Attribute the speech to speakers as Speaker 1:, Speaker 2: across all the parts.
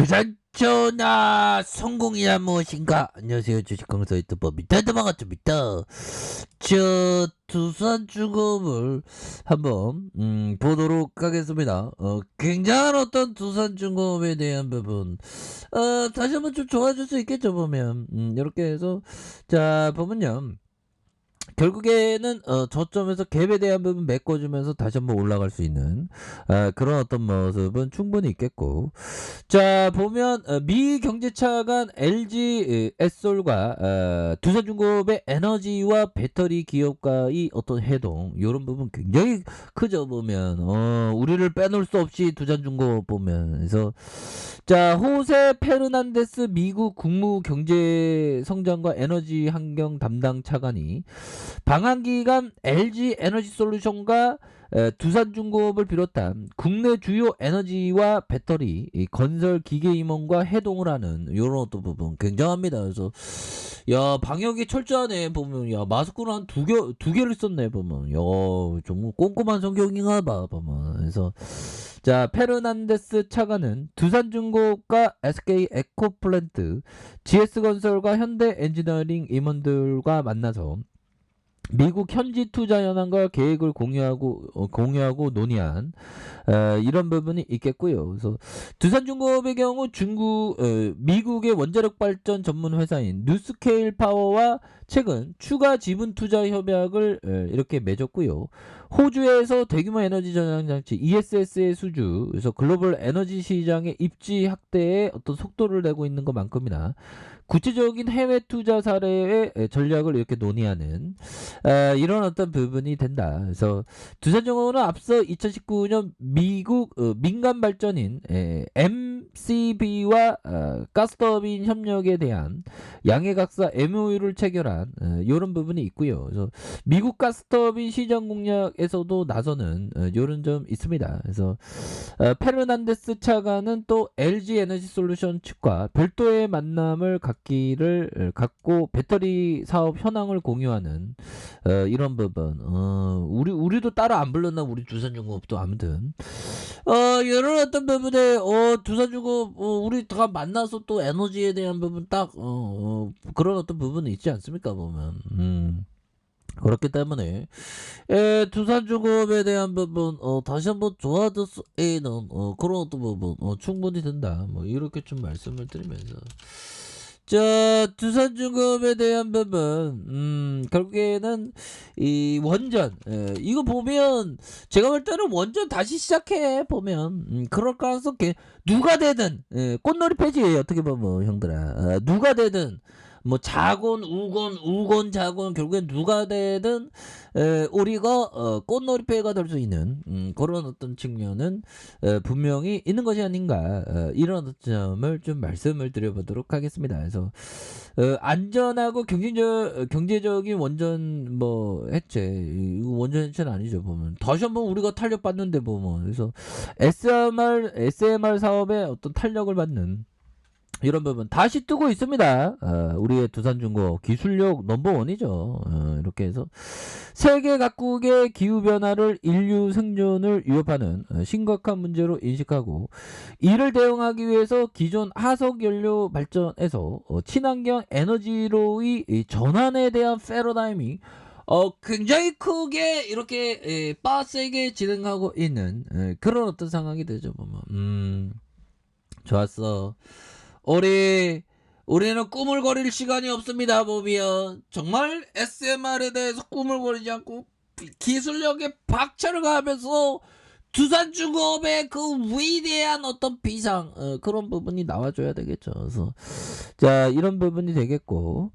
Speaker 1: 주산전화 성공이란 무엇인가? 안녕하세요, 주식강사 유튜버 미타드 반갑습니다. 두산중공업을 한번 보도록 하겠습니다. 굉장한 어떤 두산중공업에 대한 부분 다시 한번 좀 좋아질 수 있겠죠. 보면 이렇게 해서 자 보면요, 결국에는 저점에서 갭에 대한 부분 메꿔주면서 다시 한번 올라갈 수 있는 그런 어떤 모습은 충분히 있겠고, 자 보면 미 경제차관 LG 에솔과 두산중공업의 에너지와 배터리 기업과의 어떤 해동, 이런 부분 굉장히 크죠. 보면 우리를 빼놓을 수 없이 두산중공업 보면. 그래서 자 호세 페르난데스 미국 국무경제성장과 에너지 환경 담당 차관이 방한기간 LG 에너지솔루션과 두산중공업을 비롯한 국내 주요 에너지와 배터리, 건설 기계 임원과 해동을 하는 이런 어떤 부분 굉장합니다. 그래서 야 방역이 철저하네. 보면 야 마스크를 한 두 개를 썼네. 보면 야 정말 꼼꼼한 성격인가 봐. 보면. 그래서 자 페르난데스 차관은 두산중공업과 SK 에코플랜트, GS건설과 현대엔지니어링 임원들과 만나서 미국 현지 투자 현황과 계획을 공유하고 논의한 이런 부분이 있겠고요. 그래서 두산중공업의 경우 미국의 원자력 발전 전문 회사인 뉴스케일 파워와 최근 추가 지분 투자 협약을 이렇게 맺었고요. 호주에서 대규모 에너지 저장 장치 ESS의 수주, 그래서 글로벌 에너지 시장의 입지 확대에 어떤 속도를 내고 있는 것만큼이나 구체적인 해외 투자 사례의 전략을 이렇게 논의하는 이런 어떤 부분이 된다. 그래서 두산중공업은 앞서 2019년 미국 민간 발전인 MCB와 가스터빈 협력에 대한 양해각서 MOU를 체결한 이런 부분이 있고요. 그래서 미국 가스터빈 시장 공략에서도 나서는 이런 점 있습니다. 그래서 페르난데스 차관은 또 LG 에너지솔루션 측과 별도의 만남을 갖고 배터리 사업 현황을 공유하는 이런 부분. 우리도 따로 안 불렀나? 우리 두산중공업도. 아무튼 이런 어떤 부분에 두산중공업 우리 다 만나서 또 에너지에 대한 부분 딱 그런 어떤 부분이 있지 않습니까? 보면 그렇기 때문에 두산중공업에 대한 부분 다시 한번 좋아질 수 있는 그런 어떤 부분 충분히 된다. 뭐 이렇게 좀 말씀을 드리면서, 자 두산중공업에 대한 부분 결국에는 이 원전, 이거 보면 제가 볼 때는 원전 다시 시작해 보면 그럴 가능성 누가 되든 꽃놀이 패지예요. 어떻게 보면 형들아, 누가 되든 뭐 자곤 우곤 자곤 결국엔 누가 되든 우리가 꽃놀이패가 될 수 있는 그런 어떤 측면은 분명히 있는 것이 아닌가, 이런 점을 좀 말씀을 드려보도록 하겠습니다. 그래서 안전하고 경제적인 원전 뭐 해체, 이거 원전 해체는 아니죠. 보면 다시 한번 우리가 탄력 받는데 보면. 그래서 SMR 사업에 어떤 탄력을 받는 이런 부분 다시 뜨고 있습니다. 우리의 두산중공업 기술력 넘버원이죠. 이렇게 해서 세계 각국의 기후변화를 인류 생존을 위협하는 심각한 문제로 인식하고, 이를 대응하기 위해서 기존 화석연료 발전에서 친환경 에너지로의 전환에 대한 패러다임이 굉장히 크게 이렇게 빡세게 진행하고 있는 그런 어떤 상황이 되죠. 보면 좋았어. 우리는 꾸물거릴 시간이 없습니다. 보면 정말 SMR에 대해서 꾸물거리지 않고 기술력에 박차를 가하면서 두산중공업의 그 위대한 어떤 비상, 그런 부분이 나와줘야 되겠죠. 그래서 자 이런 부분이 되겠고,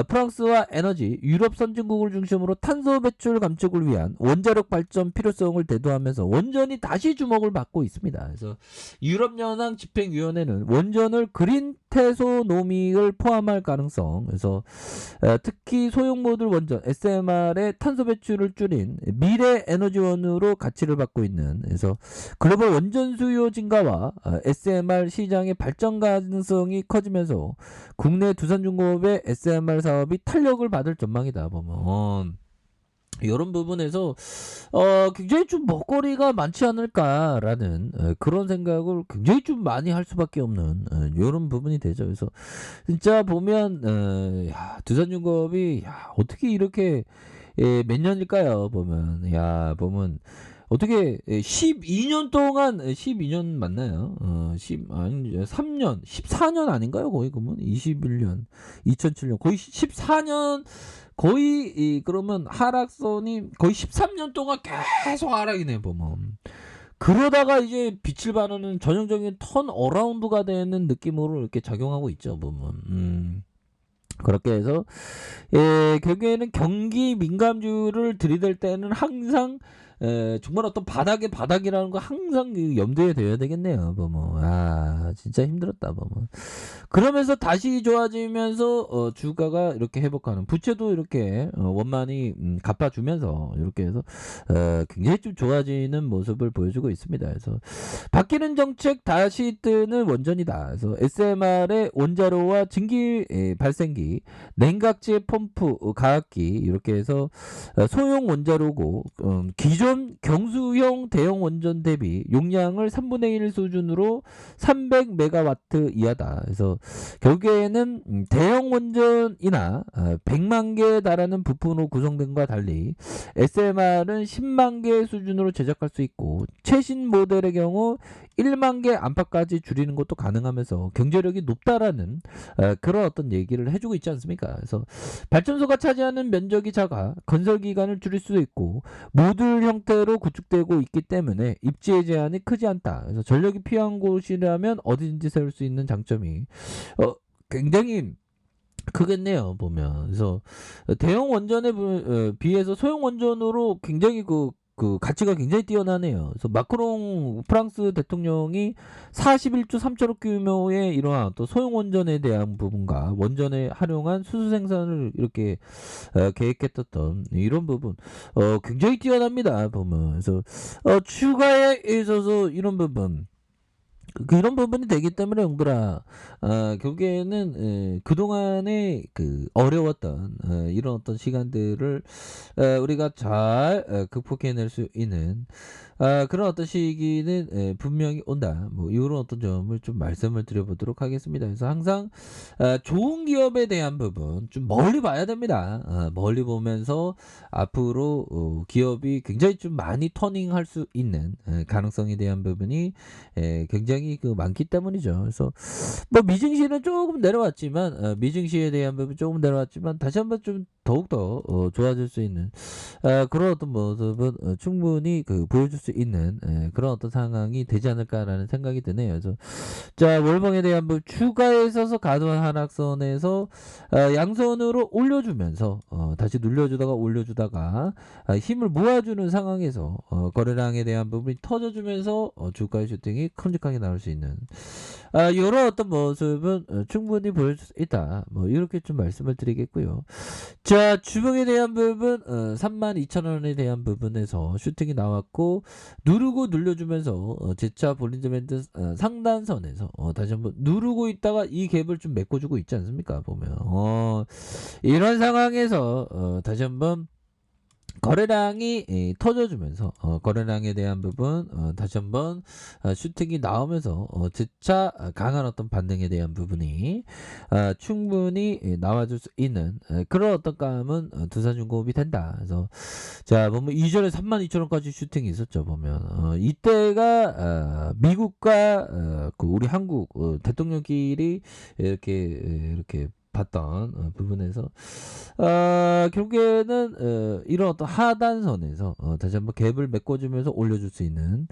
Speaker 1: 프랑스와 에너지 유럽 선진국을 중심으로 탄소 배출 감축을 위한 원자력 발전 필요성을 대두하면서 원전이 다시 주목을 받고 있습니다. 그래서 유럽연합 집행위원회는 원전을 그린 태소노믹을 포함할 가능성, 그래서 특히 소형모듈 원전 SMR의 탄소 배출을 줄인 미래 에너지원으로 가치를 받고 있는, 그래서 글로벌 원전 수요 증가와 SMR 시장의 발전 가능성이 커지면서 국내 두산중공업의 SMR 사업이 탄력을 받을 전망이다. 보면 이런 부분에서 굉장히 좀 먹거리가 많지 않을까라는 그런 생각을 굉장히 좀 많이 할 수밖에 없는 요런 부분이 되죠. 그래서 진짜 보면 두산중공업이 어떻게 이렇게 몇 년일까요? 보면 보면 어떻게 12년 동안 12년 맞나요? 10 아니 3년 14년 아닌가요? 거의 그러면 21년 2007년 거의 14년 거의 그러면 하락선이 거의 13년 동안 계속 하락이네 보면. 그러다가 이제 빛을 발하는 전형적인 턴 어라운드가 되는 느낌으로 이렇게 작용하고 있죠 보면. 그렇게 해서 결국에는 경기 민감주를 들이댈 때는 항상 정말 어떤 바닥의 바닥이라는 거 항상 염두에 둬야 되겠네요. 진짜 힘들었다. 그러면서 다시 좋아지면서 주가가 이렇게 회복하는 부채도 이렇게 원만히 갚아주면서 이렇게 해서 굉장히 좀 좋아지는 모습을 보여주고 있습니다. 그래서 바뀌는 정책 다시 뜨는 원전이다. 그래서 SMR의 원자로와 증기 발생기, 냉각제 펌프 가압기 이렇게 해서 소형 원자로고 기존 경수형 대형 원전 대비 용량을 3분의 1 수준으로 300메가와트 이하다. 그래서 결국에는 대형 원전이나 100만 개에 달하는 부품으로 구성된 것과 달리 SMR은 10만 개 수준으로 제작할 수 있고 최신 모델의 경우 1만 개 안팎까지 줄이는 것도 가능하면서 경제력이 높다라는 그런 어떤 얘기를 해주고 있지 않습니까? 그래서 발전소가 차지하는 면적이 작아 건설 기간을 줄일 수도 있고 모듈 형태로 구축되고 있기 때문에 입지의 제한이 크지 않다. 그래서 전력이 필요한 곳이라면 어디든지 세울 수 있는 장점이 굉장히 크겠네요 보면. 그래서 대형 원전에 비해서 소형 원전으로 굉장히 그 가치가 굉장히 뛰어나네요. 그래서 마크롱 프랑스 대통령이 41조 3천억 규모의 이러한 또 소형 원전에 대한 부분과 원전에 활용한 수소 생산을 이렇게 계획했었던 이런 부분 굉장히 뛰어납니다 보면. 그래서 추가에 있어서 이런 부분 이런 부분이 되기 때문에 용들아 결국에는 그동안에 그 어려웠던 이런 어떤 시간들을 우리가 잘 극복해낼 수 있는 그런 어떤 시기는 분명히 온다. 뭐 이런 어떤 점을 좀 말씀을 드려보도록 하겠습니다. 그래서 항상 좋은 기업에 대한 부분 좀 멀리 봐야 됩니다. 멀리 보면서 앞으로 기업이 굉장히 좀 많이 터닝할 수 있는 가능성에 대한 부분이 굉장히 많기 때문이죠. 그래서 뭐 미증시는 조금 내려왔지만 미증시에 대한 부분 조금 내려왔지만 다시 한번 좀 더욱더 좋아질 수 있는 그런 어떤 모습은 충분히 보여줄 수 있는 그런 어떤 상황이 되지 않을까라는 생각이 드네요. 그래서 자 월봉에 대한 부분 추가에 있어서 가도한 하락선에서 양선으로 올려주면서 다시 눌려주다가 올려주다가 힘을 모아주는 상황에서 거래량에 대한 부분이 터져주면서 주가의 슈팅이 큼직하게 나올 수 있는 이런 어떤 모습은 충분히 보여줄 수 있다. 뭐 이렇게 좀 말씀을 드리겠고요. 자 주봉에 대한 부분 32,000원에 대한 부분에서 슈팅이 나왔고 누르고 눌려주면서 재차 볼린저 밴드 상단선에서 다시 한번 누르고 있다가 이 갭을 좀 메꿔주고 있지 않습니까 보면 이런 상황에서 다시 한번 거래량이 터져주면서 거래량에 대한 부분 다시 한번 슈팅이 나오면서 재차 강한 어떤 반등에 대한 부분이 충분히 나와줄 수 있는 그런 어떤 감은 두산중공업이 된다. 그래서 자 보면 이전에 32,000원까지 슈팅이 있었죠 보면 이때가 미국과 우리 한국 대통령끼리 이렇게 봤던 부분에서 결국에는 이런 어떤 하단선에서 다시 한번 갭을 메꿔주면서 올려줄 수 있는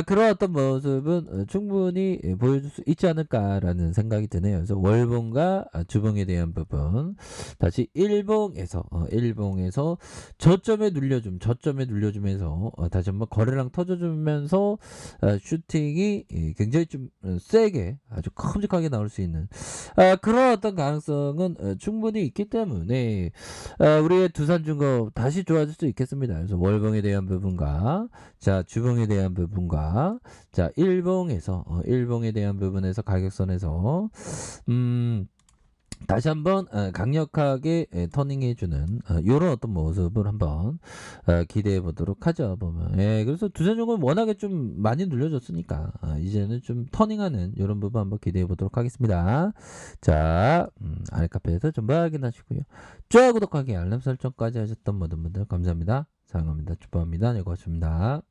Speaker 1: 그런 어떤 모습은 충분히 보여줄 수 있지 않을까라는 생각이 드네요. 그래서 월봉과 주봉에 대한 부분 다시 일봉에서 저점에 눌려주면서 다시 한번 거래량 터져주면서 슈팅이 굉장히 좀 세게 아주 큼직하게 나올 수 있는 그런 어떤 가능성은 충분히 있기 때문에 우리의 두산중공업 다시 좋아질 수 있겠습니다. 그래서 월봉에 대한 부분과 자 주봉에 대한 부분과 자 일봉에 대한 부분에서 가격선에서 다시 한번 강력하게 터닝해주는 요런 어떤 모습을 한번 기대해 보도록 하죠. 보면 그래서 두산중은 워낙에 좀 많이 눌려줬으니까 이제는 좀 터닝하는 요런 부분 한번 기대해 보도록 하겠습니다. 자, 아래 카페에서 좀 확인하시고요. 좋아요, 구독하기, 알람 설정까지 하셨던 모든 분들 감사합니다. 사랑합니다. 축복합니다. 네, 고맙습니다.